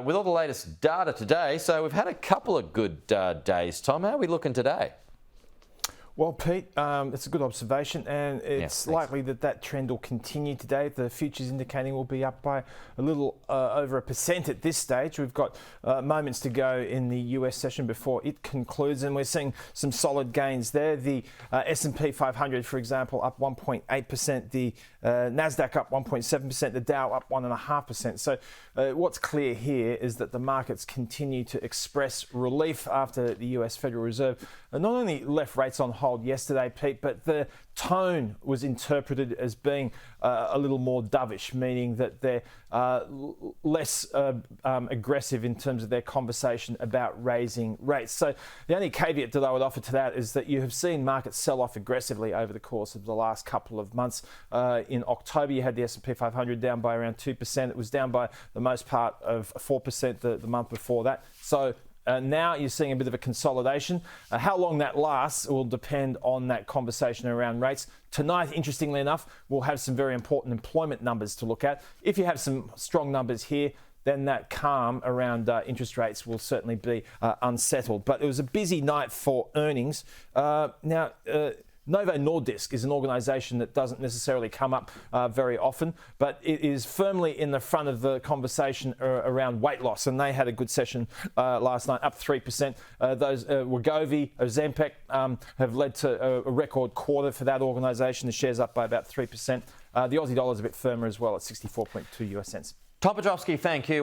With all the latest data today, so we've had a couple of good days. Tom, how are we looking today? Well, Pete, it's a good observation, and it's likely that trend will continue today. The futures indicating we'll be up by a little over 1% at this stage. We've got moments to go in the US session before it concludes, and we're seeing some solid gains there. The S&P 500, for example, up 1.8%. The Nasdaq up 1.7%. The Dow up 1.5%. So what's clear here is that the markets continue to express relief after the US Federal Reserve not only left rates on hold yesterday, Pete, but the tone was interpreted as being a little more dovish, meaning that they're less aggressive in terms of their conversation about raising rates. So the only caveat that I would offer to that is that you have seen markets sell off aggressively over the course of the last couple of months. In October, you had the S&P 500 down by around 2%. It was down by the most part of 4% the month before that. So now you're seeing a bit of a consolidation. How long that lasts will depend on that conversation around rates. Tonight, interestingly enough, we'll have some very important employment numbers to look at. If you have some strong numbers here, then that calm around interest rates will certainly be unsettled. But it was a busy night for earnings. Novo Nordisk is an organisation that doesn't necessarily come up very often, but it is firmly in the front of the conversation around weight loss, and they had a good session last night, up 3%. Those Wegovy, Ozempic have led to a record quarter for that organisation. The share's up by about 3%. The Aussie dollar is a bit firmer as well at 64.2 US cents. Tom Piotrowski, thank you.